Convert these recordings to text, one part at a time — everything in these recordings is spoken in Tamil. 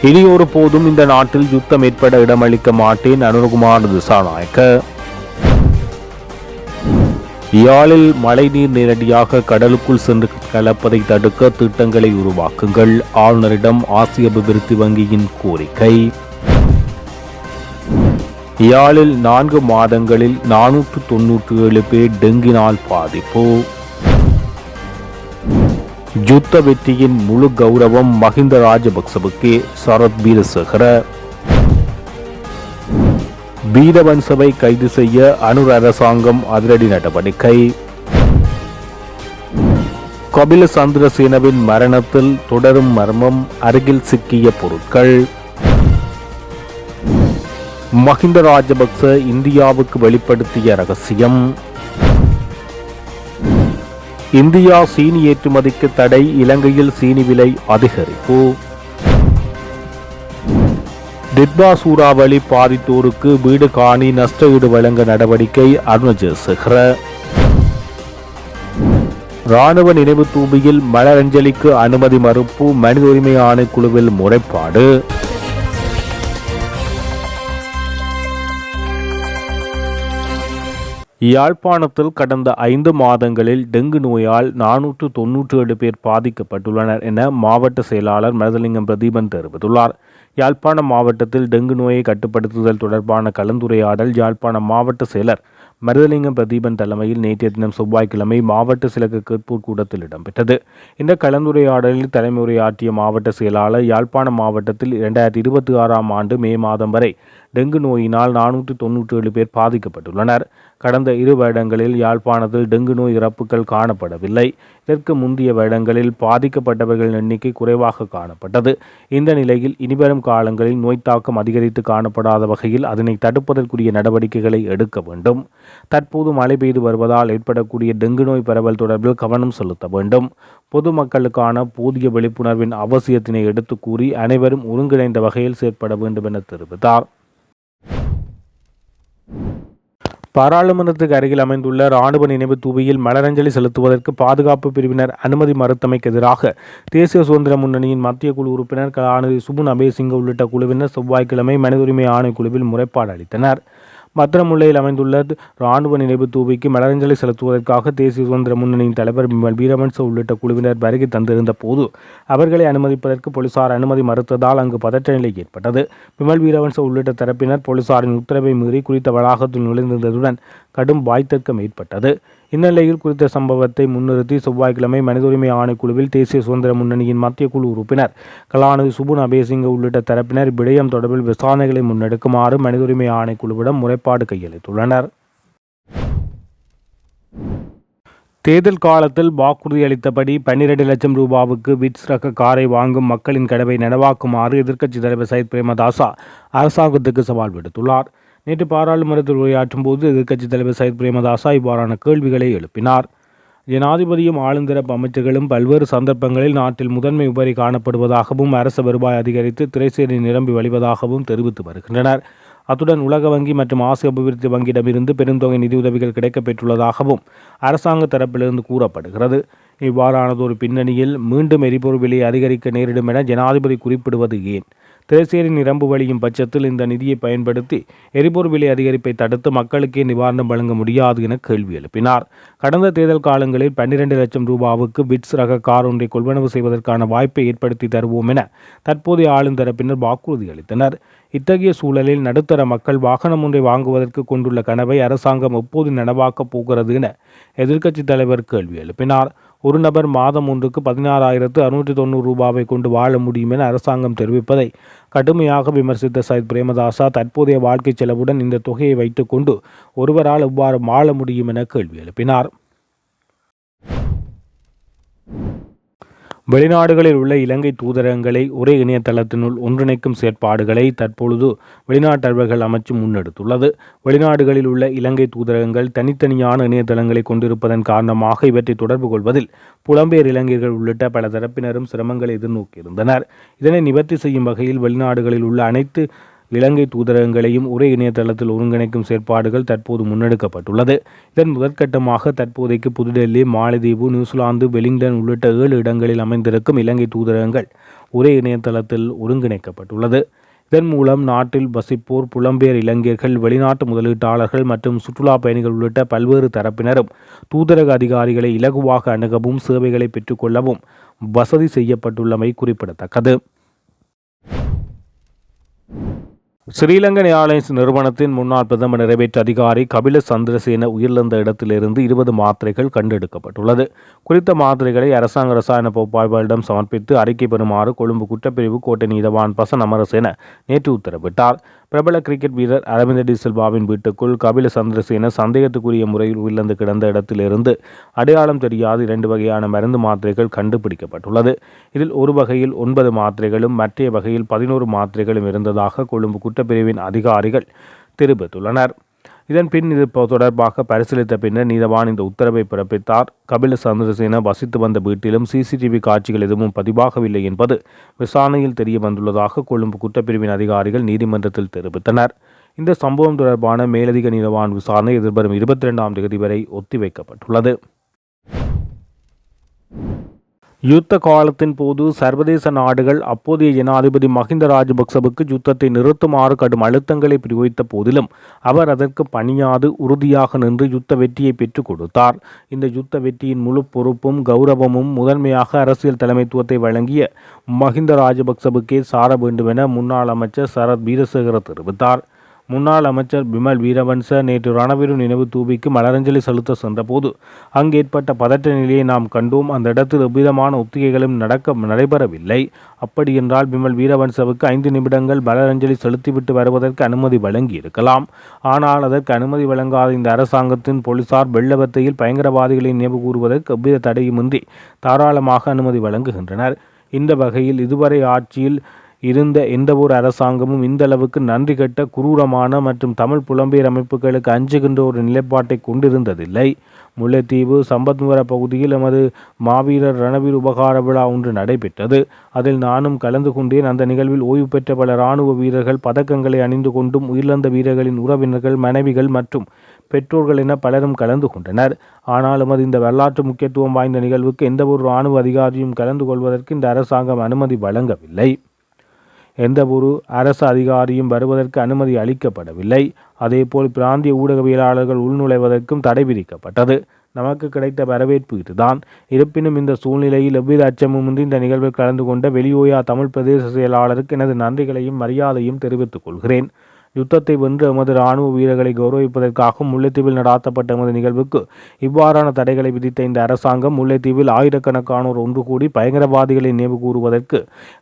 இனி ஒரு போதும் இந்த நாட்டில் யுத்தம் ஏற்பட இடமளிக்க மாட்டேன் அனுரகுமார் திசாநாயக்க. யாழில் மழைநீர் நேரடியாக கடலுக்குள் சென்று கலப்பதை தடுக்க திட்டங்களை உருவாக்குங்கள், ஆளுநரிடம் ஆசிய அபிவிருத்தி வங்கியின் கோரிக்கை. யாழில் 4 மாதங்களில் 497 பேர் டெங்கினால் பாதிப்பு. யுத்த வெற்றியின் முழு கௌரவம் மஹிந்த ராஜபக்சவுக்கு, சரத் வீரசேகர. வீரவன்சவை கைது செய்ய அனுர் அரசாங்கம் அதிரடி நடவடிக்கை. கபில சந்திரசேனவின் மரணத்தில் தொடரும் மர்மம், அருகில் சிக்கிய பொருட்கள். மஹிந்த ராஜபக்ச இந்தியாவுக்கு வெளிப்படுத்திய ரகசியம். இந்தியா சீனி ஏற்றுமதிக்கு தடை, இலங்கையில் சீனி விலை அதிகரிப்பு. டிட்பா சூறாவளி பாதித்தோருக்கு வீடு காணி நஷ்டஈடு வழங்க நடவடிக்கை, அருணஜேசேகர. இராணுவ நினைவு தூபியில் மலரஞ்சலிக்கு அனுமதி மறுப்பு, மனித உரிமை ஆணைக்குழுவில் முறைப்பாடு. யாழ்ப்பாணத்தில் கடந்த 5 மாதங்களில் டெங்கு நோயால் 497 பேர் பாதிக்கப்பட்டுள்ளனர் என மாவட்ட செயலாளர் மருதலிங்கம் பிரதீபன் தெரிவித்துள்ளார். யாழ்ப்பாணம் மாவட்டத்தில் டெங்கு நோயை கட்டுப்படுத்துதல் தொடர்பான கலந்துரையாடல் யாழ்ப்பாணம் மாவட்ட செயலர் மருதலிங்கம் பிரதீபன் தலைமையில் நேற்றைய தினம் செவ்வாய்க்கிழமை மாவட்ட சிலக்கு கேட்போர் கூடத்தில் இடம்பெற்றது. இந்த கலந்துரையாடலில் தலைமை உரையாற்றிய மாவட்ட செயலாளர், யாழ்ப்பாணம் மாவட்டத்தில் 2026ஆம் ஆண்டு மே மாதம் வரை டெங்கு நோயினால் 497 பேர் பாதிக்கப்பட்டுள்ளனர். கடந்த 2 வருடங்களில் யாழ்ப்பாணத்தில் டெங்கு நோய் இறப்புகள் காணப்படவில்லை. இதற்கு முந்தைய வருடங்களில் பாதிக்கப்பட்டவர்களின் எண்ணிக்கை குறைவாக காணப்பட்டது. இந்த நிலையில் இனிவரும் காலங்களில் நோய் தாக்கம் அதிகரித்து காணப்படாத வகையில் அதனை தடுப்பதற்குரிய நடவடிக்கைகளை எடுக்க வேண்டும். தற்போது மழை பெய்து வருவதால் ஏற்படக்கூடிய டெங்கு நோய் பரவல் தொடர்பில் கவனம் செலுத்த வேண்டும். பொதுமக்களுக்கான போதிய விழிப்புணர்வின் அவசியத்தினை எடுத்து கூறி அனைவரும் ஒருங்கிணைந்த வகையில் செயற்பட வேண்டும் என தெரிவித்தார். பாராளுமன்றத்துக்கு அருகில் அமைந்துள்ள இராணுவ நினைவு தூபியில் மலரஞ்சலி செலுத்துவதற்கு பாதுகாப்பு பிரிவினர் அனுமதி மறுத்தமைக்கு எதிராக தேசிய சுதந்திர முன்னணியின் மத்திய குழு உறுப்பினர் கலாநிதி சுபுன் அபேசிங்க உள்ளிட்ட குழுவினர் செவ்வாய்க்கிழமை மனித உரிமை ஆணைக்குழுவில் முறைப்பாடு அளித்தனர். மத்திரமுல்லையில் அமைந்துள்ள இராணுவ நினைவு தூபிக்கு மலரஞ்சலி செலுத்துவதற்காக தேசிய சுதந்திர முன்னணியின் தலைவர் விமல் வீரவன்ச உள்ளிட்ட குழுவினர் வருகை தந்திருந்த போது அவர்களை அனுமதிப்பதற்கு போலீசார் அனுமதி மறுத்ததால் அங்கு பதற்ற நிலை ஏற்பட்டது. விமல் வீரவன்ச உள்ளிட்ட தரப்பினர் போலீசாரின் உத்தரவை மீறி குறித்த வளாகத்தில் நுழைந்திருந்ததுடன் கடும் வாய்த்தர்க்கம் ஏற்பட்டது. இந்நிலையில் குறித்த சம்பவத்தை முன்னிறுத்தி செவ்வாய்க்கிழமை மனித உரிமை ஆணைக்குழுவில் தேசிய சுதந்திர முன்னணியின் மத்திய குழு உறுப்பினர் கலாநிதி சுபுன் அபேசிங்க உள்ளிட்ட தரப்பினர் விடயம் தொடர்பில் விசாரணைகளை முன்னெடுக்குமாறு மனித உரிமை ஆணைக்குழுவிடம் முறைப்பாடு கையளித்துள்ளனர். தேர்தல் காலத்தில் வாக்குறுதி அளித்தபடி 12 லட்சம் ரூபாவுக்கு விட்ஸ் ரக காரை வாங்கும் மக்களின் கனவை நனவாக்குமாறு எதிர்க்கட்சித் தலைவர் சையத் பிரேமதாச அரசாங்கத்துக்கு சவால் விடுத்துள்ளார். நேற்று பாராளுமன்றத்தில் உரையாற்றும் போது எதிர்க்கட்சித் தலைவர் சையத் பிரேமதாச இவ்வாறான கேள்விகளை எழுப்பினார். ஜனாதிபதியும் ஆளுந்தரப்பு அமைச்சர்களும் பல்வேறு சந்தர்ப்பங்களில் நாட்டில் முதன்மை உபரி காணப்படுவதாகவும் அரச வருவாய் அதிகரித்து திரைசேரி நிரம்பி வழிவதாகவும் தெரிவித்து வருகின்றனர். அத்துடன் உலக வங்கி மற்றும் ஆசிய அபிவிருத்தி வங்கியிடமிருந்து பெருந்தொகை நிதியுதவிகள் கிடைக்கப்பெற்றுள்ளதாகவும் அரசாங்க தரப்பிலிருந்து கூறப்படுகிறது. இவ்வாறானதொரு பின்னணியில் மீண்டும் எரிபொருள் விலையை அதிகரிக்க நேரிடும் என ஜனாதிபதி குறிப்பிடுவது ஏன்? திரைசேரி நிரம்பு வழியும் பட்சத்தில் இந்த நிதியை பயன்படுத்தி எரிபொருள் விலை அதிகரிப்பை தடுத்து மக்களுக்கே நிவாரணம் வழங்க முடியாது என கேள்வி எழுப்பினார். கடந்த தேர்தல் காலங்களில் 12 லட்சம் ரூபாவுக்கு விட்ஸ் ரக கார் ஒன்றை கொள்வனவு செய்வதற்கான வாய்ப்பை ஏற்படுத்தி தருவோம் என தற்போதைய ஆளுந்தரப்பினர் வாக்குறுதி அளித்தனர். இத்தகைய சூழலில் நடுத்தர மக்கள் வாகனம் ஒன்றை வாங்குவதற்கு கொண்டுள்ள கனவை அரசாங்கம் எப்போது நனவாக்கப் போகிறது என எதிர்க்கட்சித் தலைவர் கேள்வி எழுப்பினார். ஒரு நபர் மாதம் ஒன்றுக்கு 16,690 ரூபாவை கொண்டு வாழ முடியும் என அரசாங்கம் தெரிவிப்பதை கடுமையாக விமர்சித்த சையத் பிரேமதாச தற்போதைய வாழ்க்கை செலவுடன் இந்த தொகையை வைத்துக்கொண்டு ஒருவரால் எவ்வாறு வாழ முடியும் என கேள்வி எழுப்பினார். வெளிநாடுகளில் உள்ள இலங்கை தூதரகங்களை ஒரே இணையதளத்தினுள் ஒன்றிணைக்கும் செயற்பாடுகளை தற்பொழுது வெளிநாட்டவர்கள் அமைச்சு முன்னெடுத்துள்ளது. வெளிநாடுகளில் உள்ள இலங்கை தூதரகங்கள் தனித்தனியான இணையதளங்களை கொண்டிருப்பதன் காரணமாக இவற்றை தொடர்பு கொள்வதில் புலம்பெயர் இளைஞர்கள் உள்ளிட்ட பல தரப்பினரும் சிரமங்களை எதிர்நோக்கியிருந்தனர். இதனை நிவர்த்தி செய்யும் வகையில் வெளிநாடுகளில் உள்ள அனைத்து இலங்கை தூதரகங்களையும் ஒரே இணையதளத்தில் ஒருங்கிணைக்கும் செயற்பாடுகள் தற்போது முன்னெடுக்கப்பட்டுள்ளது. இதன் முதற்கட்டமாக தற்போதைக்கு புதுடெல்லி, மாலத்தீவு, நியூசிலாந்து, வெலிங்டன் உள்ளிட்ட 7 இடங்களில் அமைந்திருக்கும் இலங்கை தூதரகங்கள் ஒரே இணையதளத்தில் ஒருங்கிணைக்கப்பட்டுள்ளது. இதன் மூலம் நாட்டில் வசிப்போர், புலம்பெயர் இளைஞர்கள், வெளிநாட்டு முதலீட்டாளர்கள் மற்றும் சுற்றுலா பயணிகள் உள்ளிட்ட பல்வேறு தரப்பினரும் தூதரக அதிகாரிகளை இலகுவாக அணுகவும் சேவைகளை பெற்றுக்கொள்ளவும் வசதி செய்யப்பட்டுள்ளமை குறிப்பிடத்தக்கது. ஸ்ரீலங்கன் ஏர்லைன்ஸ் நிறுவனத்தின் முன்னாள் பிரதம நிறைவேற்று அதிகாரி கபில சந்திரசேன உயிரிழந்த இடத்திலிருந்து 20 மாத்திரைகள் கண்டெடுக்கப்பட்டுள்ளது. குறித்த மாத்திரைகளை அரசாங்க ரசாயன பகுப்பாய்வாளரிடம் சமர்ப்பித்து அறிக்கை பெறுமாறு கொழும்பு குற்றப்பிரிவு கோட்டை நீதவான் பசன் அமரசேன நேற்று உத்தரவிட்டார். பிரபல கிரிக்கெட் வீரர் அரவிந்த டி சில்வாவின் வீட்டுக்குள் கபில சந்திரசேன சந்தேகத்துக்குரிய முறையில் உயிரிழந்து கிடந்த இடத்திலிருந்து அடையாளம் தெரியாத 2 வகையான மருந்து மாத்திரைகள் கண்டுபிடிக்கப்பட்டுள்ளது. இதில் ஒரு வகையில் 9 மாத்திரைகளும் மற்றைய வகையில் 11 மாத்திரைகளும் இருந்ததாக கொழும்பு குற்றப்பிரிவின் அதிகாரிகள் தெரிவித்துள்ளனர். இதன் பின் இது தொடர்பாக பரிசீலித்த பின்னர் நீதவான் இந்த உத்தரவை பிறப்பித்தார். கபில சந்திரசேன வசித்து வந்த வீட்டிலும் சிசிடிவி காட்சிகள் எதுவும் பதிவாகவில்லை என்பது விசாரணையில் தெரிய வந்துள்ளதாக கொழும்பு குற்றப்பிரிவின் அதிகாரிகள் நீதிமன்றத்தில் தெரிவித்தனர். இந்த சம்பவம் தொடர்பான மேலதிக நீதவான் விசாரணை எதிர்வரும் 22ஆம் தேதி வரை ஒத்திவைக்கப்பட்டுள்ளது. யுத்த காலத்தின் போது சர்வதேச நாடுகள் அப்போதைய ஜனாதிபதி மஹிந்த ராஜபக்சவுக்கு யுத்தத்தை நிறுத்துமாறு கடும் அழுத்தங்களை பிரயோகித்த போதிலும் அவர் அதற்கு பணியாது உறுதியாக நின்று யுத்த வெற்றியை பெற்றுக் கொடுத்தார். இந்த யுத்த வெற்றியின் முழு பொறுப்பும் கௌரவமும் முதன்மையாக அரசியல் தலைமைத்துவத்தை வழங்கிய மஹிந்த ராஜபக்சவுக்கே சார வேண்டுமென முன்னாள் அமைச்சர் சரத் வீரசேகர தெரிவித்தார். முன்னாள் அமைச்சர் பிமல் வீரவன்ச நேற்று ரணவீரு நினைவு தூபிக்கு மலரஞ்சலி செலுத்த சென்றபோது அங்கு ஏற்பட்ட பதற்ற நிலையை நாம் கண்டோம். அந்த இடத்தில் எவ்விதமான ஒத்திகைகளும் நடைபெறவில்லை. அப்படியென்றால் பிமல் வீரவன்சவுக்கு 5 நிமிடங்கள் மலரஞ்சலி செலுத்திவிட்டு வருவதற்கு அனுமதி வழங்கி இருக்கலாம். ஆனால் அதற்கு அனுமதி வழங்காத இந்த அரசாங்கத்தின் போலீசார் வெள்ளவத்தையில் பயங்கரவாதிகளை நினைவு கூறுவதற்கு எவ்வித தடையுமின்றி தாராளமாக அனுமதி வழங்குகின்றனர். இந்த வகையில் இதுவரை ஆட்சியில் இருந்த எந்தவொரு அரசாங்கமும் இந்த அளவுக்கு நன்றி கெட்ட குரூரமான மற்றும் தமிழ் புலம்பெயர் அமைப்புகளுக்கு அஞ்சுகின்ற ஒரு நிலைப்பாட்டை கொண்டிருந்ததில்லை. முல்லைத்தீவு சம்பத்நுவர பகுதியில் எமது மாவீரர் ரணவீர் உபகார விழா ஒன்று நடைபெற்றது. அதில் நானும் கலந்து கொண்டேன். அந்த நிகழ்வில் ஓய்வு பெற்ற பல இராணுவ வீரர்கள் பதக்கங்களை அணிந்து கொண்டும் உயிரிழந்த வீரர்களின் உறவினர்கள், மனைவிகள் மற்றும் பெற்றோர்கள் என பலரும் கலந்து கொண்டனர். ஆனால் எமது இந்த வரலாற்று முக்கியத்துவம் வாய்ந்த நிகழ்வுக்கு எந்தவொரு இராணுவ அதிகாரியும் கலந்து கொள்வதற்கு இந்த அரசாங்கம் அனுமதி வழங்கவில்லை. எந்த ஒரு அரசு அதிகாரியும் வருவதற்கு அனுமதி அளிக்கப்படவில்லை. அதேபோல் பிராந்திய ஊடகவியலாளர்கள் உள்நுழைவதற்கும் தடை விதிக்கப்பட்டது. நமக்கு கிடைத்த வரவேற்பு இதுதான். இருப்பினும் இந்த சூழ்நிலையில் எவ்வித அச்சமுமின்றி இந்த நிகழ்வில் கலந்து கொண்ட வெளியோயா தமிழ் பிரதேச செயலாளருக்கு எனது நன்றிகளையும் மரியாதையும் தெரிவித்துக் கொள்கிறேன். யுத்தத்தை வென்று எமது இராணுவ வீரர்களை கௌரவிப்பதற்காக முல்லைத்தீவில் நடாத்தப்பட்ட எமது நிகழ்வுக்கு இவ்வாறான தடைகளை விதித்த இந்த அரசாங்கம் முல்லைத்தீவில் ஆயிரக்கணக்கானோர் ஒன்று கூடி பயங்கரவாதிகளை நினைவு கூறுவதற்கு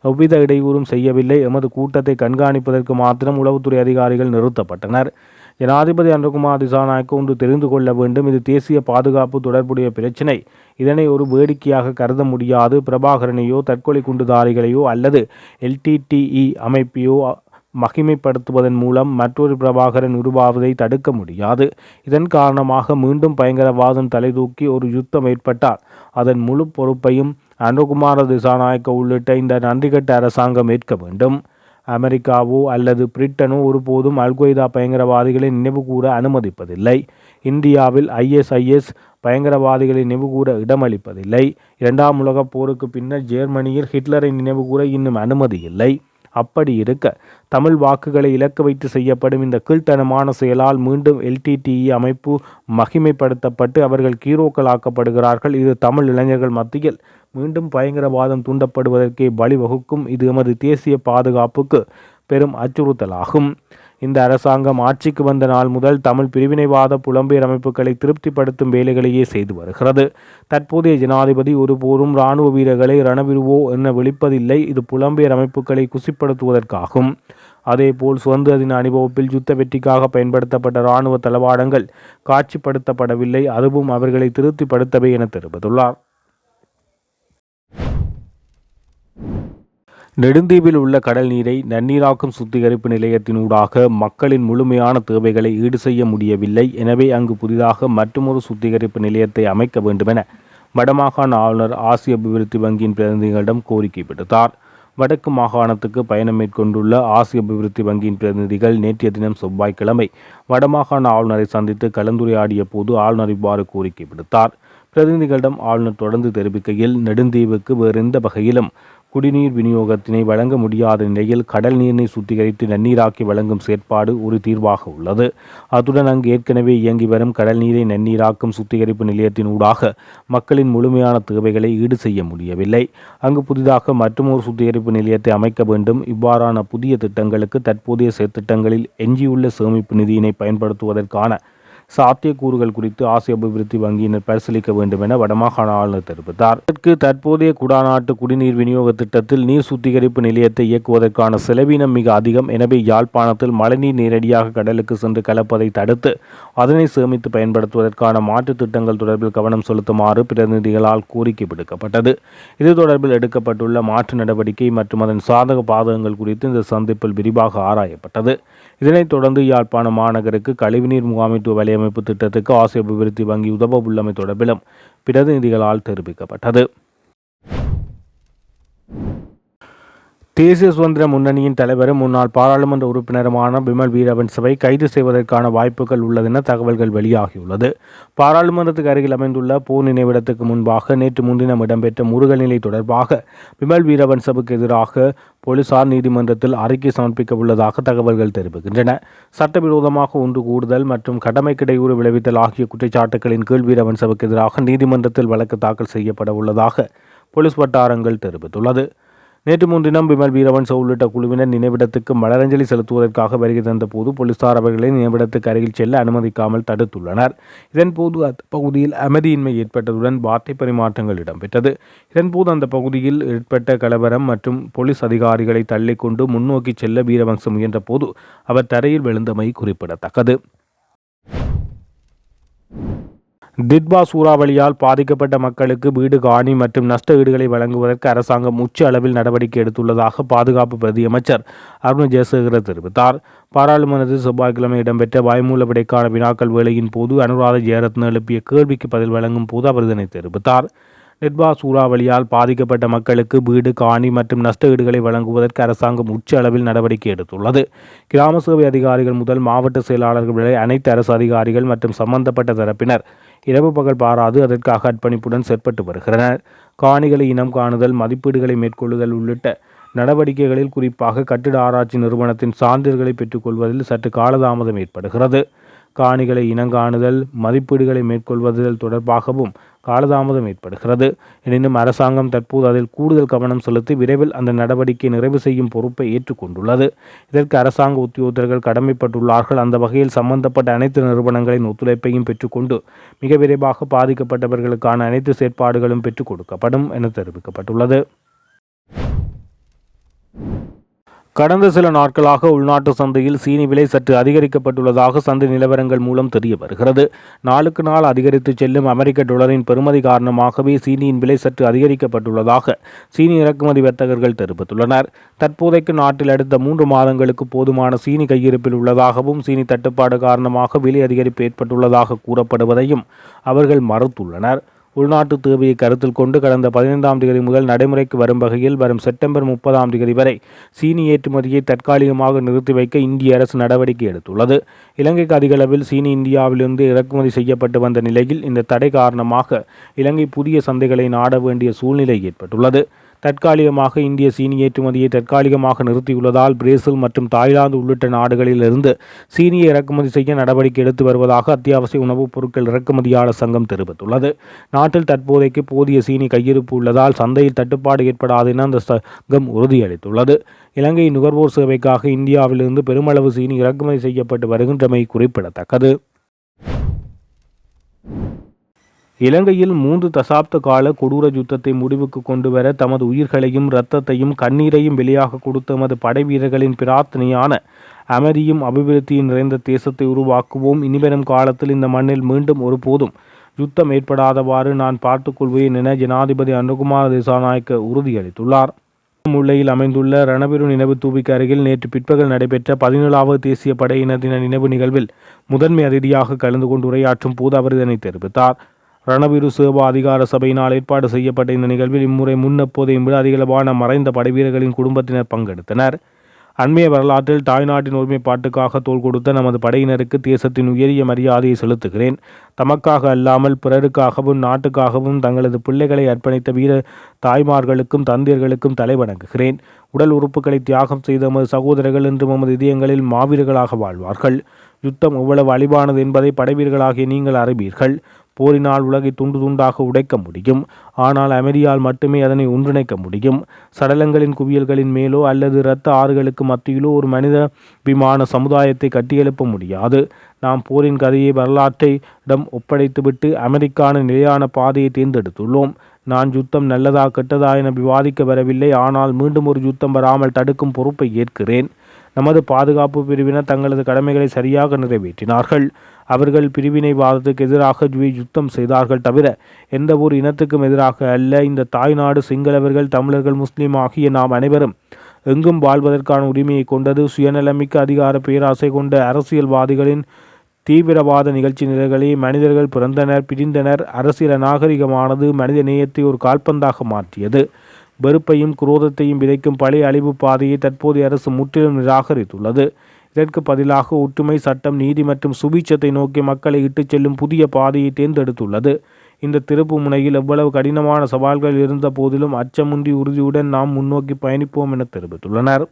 எவ்வித இடையூறும் செய்யவில்லை. எமது கூட்டத்தை கண்காணிப்பதற்கு மாத்திரம் உளவுத்துறை அதிகாரிகள் நிறுத்தப்பட்டனர். ஜனாதிபதி அனுரகுமார் திசாநாயக்க ஒன்று தெரிந்து கொள்ள வேண்டும். இது தேசிய பாதுகாப்பு தொடர்புடைய பிரச்சினை. இதனை ஒரு வேடிக்கையாக கருத முடியாது. பிரபாகரனையோ தற்கொலை குண்டுதாரிகளையோ அல்லது LTTE அமைப்பையோ மகிமைப்படுத்துவதன் மூலம் மற்றொரு பிரபாகரன் உருவாவதை தடுக்க முடியாது. இதன் காரணமாக மீண்டும் பயங்கரவாதம் தலைதூக்கி ஒரு யுத்தம் ஏற்பட்டால் அதன் முழு பொறுப்பையும் அனுரகுமார திசாநாயக்க உள்ளிட்ட இந்த நன்றிகட்ட அரசாங்கம் ஏற்க வேண்டும். அமெரிக்காவோ அல்லது பிரிட்டனோ ஒருபோதும் அல்கொய்தா பயங்கரவாதிகளை நினைவுகூர அனுமதிப்பதில்லை. இந்தியாவில் ISIS பயங்கரவாதிகளை நினைவுகூர இடமளிப்பதில்லை. 2ஆம் உலகப் போருக்கு பின்னர் ஜெர்மனியில் ஹிட்லரை நினைவுகூர இன்னும் அனுமதி இல்லை. அப்படி இருக்க தமிழ் வாக்குகளை இலக்கு வைத்து செய்யப்படும் இந்த கீழ்த்தனமான செயலால் மீண்டும் LTTE அமைப்பு மகிமைப்படுத்தப்பட்டு அவர்கள் ஹீரோக்களாக்கப்படுகிறார்கள். இது தமிழ் இளைஞர்கள் மத்தியில் மீண்டும் பயங்கரவாதம் தூண்டப்படுவதற்கே வழிவகுக்கும். இது எமது தேசிய பாதுகாப்புக்கு பெரும் அச்சுறுத்தலாகும். இந்த அரசாங்கம் ஆட்சிக்கு வந்த நாள் முதல் தமிழ் பிரிவினைவாத புலம்பெயர் அமைப்புகளை திருப்திப்படுத்தும் வேலைகளையே செய்து வருகிறது. தற்போதைய ஜனாதிபதி ஒருபோதும் இராணுவ வீரர்களை ரணவிருவோ என விழிப்பதில்லை. இது புலம்பெயர் அமைப்புகளை குசிப்படுத்துவதற்காகும். அதேபோல் சுதந்திர தின அணிவகுப்பில் யுத்த வெற்றிக்காக பயன்படுத்தப்பட்ட இராணுவ தளவாடங்கள் காட்சிப்படுத்தப்படவில்லை. அதுவும் அவர்களை திருப்திப்படுத்தவே என தெரிவித்துள்ளார். நெடுந்தீவில் உள்ள கடல் நீரை நன்னீராக்கும் சுத்திகரிப்பு நிலையத்தினூடாக மக்களின் முழுமையான தேவைகளை ஈடு செய்ய முடியவில்லை. எனவே அங்கு புதிதாக மற்றொரு சுத்திகரிப்பு நிலையத்தை அமைக்க வேண்டுமென வடமாகாண ஆளுநர் ஆசிய அபிவிருத்தி வங்கியின் பிரதிநிதிகளிடம் கோரிக்கை விடுத்தார். வடக்கு மாகாணத்துக்கு பயணம் மேற்கொண்டுள்ள ஆசிய அபிவிருத்தி வங்கியின் பிரதிநிதிகள் நேற்றைய தினம் செவ்வாய்க்கிழமை வடமாகாண ஆளுநரை சந்தித்து கலந்துரையாடிய போது ஆளுநர் இவ்வாறு கோரிக்கை விடுத்தார். பிரதிநிதிகளிடம் ஆளுநர் தொடர்ந்து தெரிவிக்கையில், நெடுந்தீவுக்கு வேறெந்த வகையிலும் குடிநீர் விநியோகத்தினை வழங்க முடியாத நிலையில் கடல் நீரினை சுத்திகரித்து நன்னீராக்கி வழங்கும் செயற்பாடு ஒரு தீர்வாக உள்ளது. அத்துடன் அங்கு ஏற்கனவே இயங்கி வரும் கடல் நீரை நன்னீராக்கும் சுத்திகரிப்பு நிலையத்தின் ஊடாக மக்களின் முழுமையான தேவைகளை ஈடு செய்ய முடியவில்லை. அங்கு புதிதாக மற்றுமொரு சுத்திகரிப்பு நிலையத்தை அமைக்க வேண்டும். இவ்வாறான புதிய திட்டங்களுக்கு தற்போதைய திட்டங்களில் எஞ்சியுள்ள சேமிப்பு நிதியினை பயன்படுத்துவதற்கான சாத்தியக்கூறுகள் குறித்து ஆசிய அபிவிருத்தி வங்கியினர் பரிசீலிக்க வேண்டும் என வடமாகாண ஆளுநர் தெரிவித்தார். இதற்கு தற்போதைய குடாநாட்டு குடிநீர் விநியோக திட்டத்தில் நீர் சுத்திகரிப்பு நிலையத்தை இயக்குவதற்கான செலவினம் மிக அதிகம். எனவே யாழ்ப்பாணத்தில் மழைநீர் நேரடியாக கடலுக்கு சென்று கலப்பதை தடுத்து அதனை சேமித்து பயன்படுத்துவதற்கான மாற்று திட்டங்கள் தொடர்பில் கவனம் செலுத்துமாறு பிரதிநிதிகளால் கோரிக்கை விடுக்கப்பட்டது. இது தொடர்பில் எடுக்கப்பட்டுள்ள மாற்று நடவடிக்கை மற்றும் அதன் சாதக பாதகங்கள் குறித்து இந்த சந்திப்பில் விரிவாக ஆராயப்பட்டது. இதனைத் தொடர்ந்து யாழ்ப்பாண மாநகருக்கு கழிவுநீர் முகாமைத்துவ வலையமைப்பு திட்டத்துக்கு ஆசிய அபிவிருத்தி வங்கி உதவ உள்ளமை தொடர்பிலும் பிரதிநிதிகளால் தெரிவிக்கப்பட்டது. தேசிய சுதந்திர முன்னணியின் தலைவரும் முன்னாள் பாராளுமன்ற உறுப்பினருமான பிமல் வீரவன்சவை கைது செய்வதற்கான வாய்ப்புகள் உள்ளதென தகவல்கள் வெளியாகியுள்ளது. பாராளுமன்றத்துக்கு அருகில் அமைந்துள்ள போர் நினைவிடத்துக்கு முன்பாக நேற்று முன்தினம் இடம்பெற்ற முருகல் நிலை தொடர்பாக பிமல் வீரவன்சவுக்கு எதிராக போலீசார் நீதிமன்றத்தில் அறிக்கை சமர்ப்பிக்க உள்ளதாக தகவல்கள் தெரிவிக்கின்றன. சட்டவிரோதமாக ஒன்று கூடுதல் மற்றும் கடமைக்கு இடையூறு விளைவித்தல் ஆகிய குற்றச்சாட்டுகளின் கீழ் வீரவன்சவுக்கு எதிராக நீதிமன்றத்தில் வழக்கு தாக்கல் செய்யப்பட உள்ளதாக போலீஸ் வட்டாரங்கள் தெரிவித்துள்ளது. நேற்று முன்தினம் பிமல் வீரவன்ச உள்ளிட்ட குழுவினர் நினைவிடத்துக்கு மலரஞ்சலி செலுத்துவதற்காக வருகை தந்த போது போலீசார் அவர்களை நினைவிடத்துக்கு அருகில் செல்ல அனுமதிக்காமல் தடுத்துள்ளனர். இதன்போது அந்த பகுதியில் அமைதியின்மை ஏற்பட்டதுடன் வார்த்தை பரிமாற்றங்கள் இடம்பெற்றது. இதன்போது அந்த பகுதியில் ஏற்பட்ட கலவரம் மற்றும் போலீஸ் அதிகாரிகளை தள்ளிக்கொண்டு முன்னோக்கி செல்ல வீரவன்ச முயன்ற போது அவர் தரையில் விழுந்தமை குறிப்பிடத்தக்கது. டிட்வா சூறாவளியால் பாதிக்கப்பட்ட மக்களுக்கு வீடு, காணி மற்றும் நஷ்ட ஈடுகளை வழங்குவதற்கு அரசாங்கம் உச்ச அளவில் நடவடிக்கை எடுத்துள்ளதாக பாதுகாப்பு பிரதியமைச்சர் அருண் ஜெயசேகர தெரிவித்தார். பாராளுமன்றத்தில் செவ்வாய்க்கிழமை இடம்பெற்ற வாய்மூல விடைக்கான வினாக்கள் வேளையின் போது அனுராத ஜெயரத்ன எழுப்பிய கேள்விக்கு பதில் வழங்கும் போது அவர் இதனை தெரிவித்தார். டிட்வா சூறாவளியால் பாதிக்கப்பட்ட மக்களுக்கு வீடு, காணி மற்றும் நஷ்ட ஈடுகளை வழங்குவதற்கு அரசாங்கம் உச்ச அளவில் நடவடிக்கை எடுத்துள்ளது. கிராம சேவை அதிகாரிகள் முதல் மாவட்ட செயலாளர்கள் வரை அனைத்து அரசு அதிகாரிகள் மற்றும் சம்பந்தப்பட்ட தரப்பினர் இரவு பகல் பாராது அதற்காக அர்ப்பணிப்புடன் செயற்பட்டு வருகின்றனர். காணிகளை இனம் காணுதல், மதிப்பீடுகளை மேற்கொள்ளுதல் உள்ளிட்ட நடவடிக்கைகளில் குறிப்பாக கட்டிட ஆராய்ச்சி நிறுவனத்தின் சான்றிதழ்களை பெற்றுக்கொள்வதில் சற்று காலதாமதம் ஏற்படுகிறது. காணிகளை இனங்காணுதல், மதிப்பீடுகளை மேற்கொள்வதில் தொடர்பாகவும் காலதாமதம் ஏற்படுகிறது. எனினும் அரசாங்கம் தற்போது அதில் கூடுதல் கவனம் செலுத்தி விரைவில் அந்த நடவடிக்கை நிறைவு செய்யும் பொறுப்பை ஏற்றுக்கொண்டுள்ளது. இதற்கு அரசாங்க உத்தியோகத்தர்கள் கடமைப்பட்டுள்ளார்கள். அந்த வகையில் சம்பந்தப்பட்ட அனைத்து நிறுவனங்களின் ஒத்துழைப்பையும் பெற்றுக்கொண்டு மிக விரைவாக பாதிக்கப்பட்டவர்களுக்கான அனைத்து செயற்பாடுகளும் பெற்றுக் கொடுக்கப்படும் என தெரிவிக்கப்பட்டுள்ளது. கடந்த சில நாட்களாக உள்நாட்டு சந்தையில் சீனி விலை சற்று அதிகரிக்கப்பட்டுள்ளதாக சந்தை நிலவரங்கள் மூலம் தெரிய வருகிறது. நாளுக்கு நாள் அதிகரித்து செல்லும் அமெரிக்க டாலரின் பெறுமதி காரணமாகவே சீனியின் விலை சற்று அதிகரிக்கப்பட்டுள்ளதாக சீனி இறக்குமதி வர்த்தகர்கள் தெரிவித்துள்ளனர். தற்போதைக்கு நாட்டில் அடுத்த 3 மாதங்களுக்கு போதுமான சீனி கையிருப்பில் உள்ளதாகவும் சீனி தட்டுப்பாடு காரணமாக விலை அதிகரிப்பு ஏற்பட்டுள்ளதாக கூறப்படுவதையும் அவர்கள் மறுத்துள்ளனர். உள்நாட்டு தேவையை கருத்தில் கொண்டு கடந்த 15ஆம் தேதி முதல் நடைமுறைக்கு வரும் வகையில் வரும் செப்டம்பர் 30ஆம் தேதி வரை சீனி ஏற்றுமதியை தற்காலிகமாக நிறுத்தி வைக்க இந்திய அரசு நடவடிக்கை எடுத்துள்ளது. இலங்கைக்கு அதிகளவில் சீனி இந்தியாவிலிருந்து இறக்குமதி செய்யப்பட்டு வந்த நிலையில் இந்த தடை காரணமாக இலங்கை புதிய சந்தைகளை நாட வேண்டிய சூழ்நிலை ஏற்பட்டுள்ளது. தற்காலிகமாக இந்திய சீனி ஏற்றுமதியை தற்காலிகமாக நிறுத்தியுள்ளதால் பிரேசில் மற்றும் தாய்லாந்து உள்ளிட்ட நாடுகளிலிருந்து சீனியை இறக்குமதி செய்ய நடவடிக்கை எடுத்து வருவதாக அத்தியாவசிய உணவுப் பொருட்கள் இறக்குமதியாளர் சங்கம் தெரிவித்துள்ளது. நாட்டில் தற்போதைக்கு போதிய சீனி கையிருப்பு உள்ளதால் சந்தையில் தட்டுப்பாடு ஏற்படாது என அந்த சங்கம் உறுதியளித்துள்ளது. இலங்கை நுகர்வோர் சேவைக்காக இந்தியாவிலிருந்து பெருமளவு சீனி இறக்குமதி செய்யப்பட்டு வருகின்றமை குறிப்பிடத்தக்கது. இலங்கையில் 3 தசாப்த கால கொடூர யுத்தத்தை முடிவுக்கு கொண்டு வர தமது உயிர்களையும் இரத்தத்தையும் கண்ணீரையும் வெளியாக கொடுத்த தமது படை வீரர்களின் பிரார்த்தனையான அமைதியும் அபிவிருத்தியும் நிறைந்த தேசத்தை உருவாக்குவோம். இனிவரும் காலத்தில் இந்த மண்ணில் மீண்டும் ஒருபோதும் யுத்தம் ஏற்படாதவாறு நான் பார்த்துக்கொள்வேன் என ஜனாதிபதி அனுகுமார திசாநாயக்க உறுதியளித்துள்ளார். முல்லையில் அமைந்துள்ள ரணபீரு நினைவு தூபிக்கு அருகில் நேற்று பிற்பகல் நடைபெற்ற 17வது தேசிய படையினரின் நினைவு நிகழ்வில் முதன்மை அதிதியாக கலந்து கொண்டு உரையாற்றும் போது அவர் இதனை தெரிவித்தார். ரணபீரு சேவா அதிகார சபையினால் ஏற்பாடு செய்யப்பட்ட இந்த நிகழ்வில் இம்முறை முன்னெப்போதையும் விட அதிகளவான மறைந்த படைவீரர்களின் குடும்பத்தினர் பங்கெடுத்தனர். அண்மைய வரலாற்றில் தாய்நாட்டின் ஒருமைப்பாட்டுக்காக தோள் கொடுத்த நமது படையினருக்கு தேசத்தின் உயரிய மரியாதையை செலுத்துகிறேன். தமக்காக அல்லாமல் பிறருக்காகவும் நாட்டுக்காகவும் தங்களது பிள்ளைகளை அர்ப்பணித்த வீர தாய்மார்களுக்கும் தந்தையர்களுக்கும் தலைவணங்குகிறேன். உடல் உறுப்புகளை தியாகம் செய்த நமது சகோதரர்கள் என்று நமது இதயங்களில் மாவீரர்களாக வாழ்வார்கள். யுத்தம் எவ்வளவு அழிவானது என்பதை படைவீரர்களாகிய நீங்கள் அறிவீர்கள். போரினால் உலகை துண்டு துண்டாக உடைக்க முடியும். ஆனால் அமைதியால் மட்டுமே அதனை ஒன்றிணைக்க முடியும். சடலங்களின் குவியல்களின் மேலோ அல்லது இரத்த ஆறுகளுக்கு மத்தியிலோ ஒரு மனித விமான சமுதாயத்தை கட்டியெழுப்ப முடியாது. நாம் போரின் கதையை வரலாற்றை இடம் ஒப்படைத்துவிட்டு அமெரிக்கான நிலையான பாதையை தேர்ந்தெடுத்துள்ளோம். நான் யுத்தம் நல்லதா கெட்டதா என விவாதிக்க வரவில்லை. ஆனால் மீண்டும் ஒரு யுத்தம் வராமல் தடுக்கும் பொறுப்பை ஏற்கிறேன். நமது பாதுகாப்பு பிரிவினர் தங்களது கடமைகளை சரியாக நிறைவேற்றினார்கள். அவர்கள் பிரிவினைவாதத்துக்கு எதிராக யுத்தம் செய்தார்கள் தவிர எந்த ஒரு இனத்துக்கும் எதிராக அல்ல. இந்த தாய்நாடு சிங்களவர்கள், தமிழர்கள், முஸ்லீம் ஆகிய நாம் அனைவரும் எங்கும் வாழ்வதற்கான உரிமையை கொண்டது. சுயநலமிக்க அதிகார பேராசை கொண்ட அரசியல்வாதிகளின் தீவிரவாத நிகழ்ச்சி நிலைகளே மனிதர்கள் பிறந்தனர், பிரிந்தனர். அரசியல் நாகரிகமானது மனித நேயத்தை ஒரு கால்பந்தாக மாற்றியது. வெறுப்பையும் குரோதத்தையும் விதைக்கும் பழைய அழிவு பாதையை தற்போதைய அரசு முற்றிலும் நிராகரித்துள்ளது. இதற்கு பதிலாக ஒற்றுமை, சட்டம், நீதி மற்றும் சுபீட்சத்தை நோக்கி மக்களை இட்டுச் செல்லும் புதிய பாதையை தேர்ந்தெடுத்துள்ளது. இந்த திருப்பு முனையில் எவ்வளவு கடினமான சவால்கள் இருந்த போதிலும் அச்சமுன்றி உறுதியுடன் நாம் முன்னோக்கி பயணிப்போம் என தெரிவித்துள்ளனர்.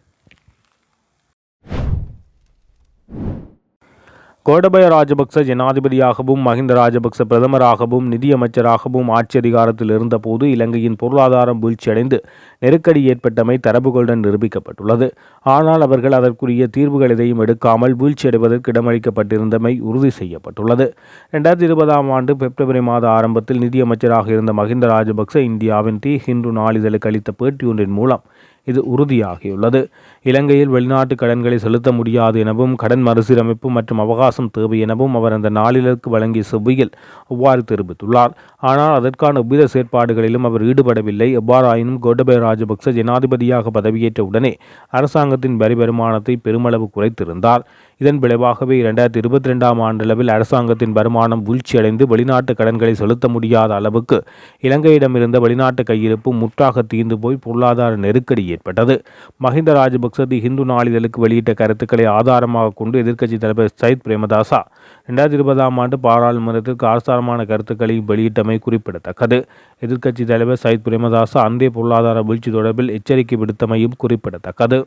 கோடபய ராஜபக்ச ஜனாதிபதியாகவும் மஹிந்த ராஜபக்ச பிரதமராகவும் நிதியமைச்சராகவும் ஆட்சி அதிகாரத்தில் இருந்தபோது இலங்கையின் பொருளாதாரம் வீழ்ச்சியடைந்து நெருக்கடி ஏற்பட்டமை தரவுகளுடன் நிரூபிக்கப்பட்டுள்ளது. ஆனால் அவர்கள் அதற்குரிய தீர்வுகள் எதையும் எடுக்காமல் வீழ்ச்சியடைவதற்கு இடமளிக்கப்பட்டிருந்தமை உறுதி செய்யப்பட்டுள்ளது. 2020 ஆண்டு பிப்ரவரி மாத ஆரம்பத்தில் நிதியமைச்சராக இருந்த மஹிந்த ராஜபக்ச இந்தியாவின் தி ஹிந்து நாளிதழுக்கு அளித்த பேட்டி ஒன்றின் மூலம் இது உறுதியாகியுள்ளது. இலங்கையில் வெளிநாட்டு கடன்களை செலுத்த முடியாது எனவும் கடன் மறுசீரமைப்பு மற்றும் அவகாசம் தேவை எனவும் அவர் அந்த நாளிதழுக்கு வழங்கிய செவ்வியில் அவ்வாறு தெரிவித்துள்ளார். ஆனால் அதற்கான எவ்வித செயற்பாடுகளிலும் அவர் ஈடுபடவில்லை. எவ்வாறாயினும் கோடபய ராஜபக்ச ஜனாதிபதியாக பதவியேற்ற உடனே அரசாங்கத்தின் வரி வருமானத்தை பெருமளவு குறைத்திருந்தார். இதன் விளைவாகவே 2022 ஆண்டளவில் அரசாங்கத்தின் வருமானம் வீழ்ச்சியடைந்து வெளிநாட்டு கடன்களை செலுத்த முடியாத அளவுக்கு இலங்கையிடமிருந்த வெளிநாட்டு கையிருப்பு முற்றாக தீர்ந்து போய் பொருளாதார நெருக்கடி ஏற்பட்டது. மஹிந்த ராஜபக்ச தி ஹிந்து நாளிதழுக்கு வெளியிட்ட கருத்துக்களை ஆதாரமாக கொண்டு எதிர்க்கட்சி தலைவர் சயித் பிரேமதாசா 2020 ஆண்டு பாராளுமன்றத்திற்கு ஆதாரமான கருத்துக்களை வெளியிட்டமை குறிப்பிடத்தக்கது. எதிர்க்கட்சி தலைவர் சயித் பிரேமதாசா அன்றைய பொருளாதார வீழ்ச்சி தொடர்பில் எச்சரிக்கை விடுத்தமையும் குறிப்பிடத்தக்கது.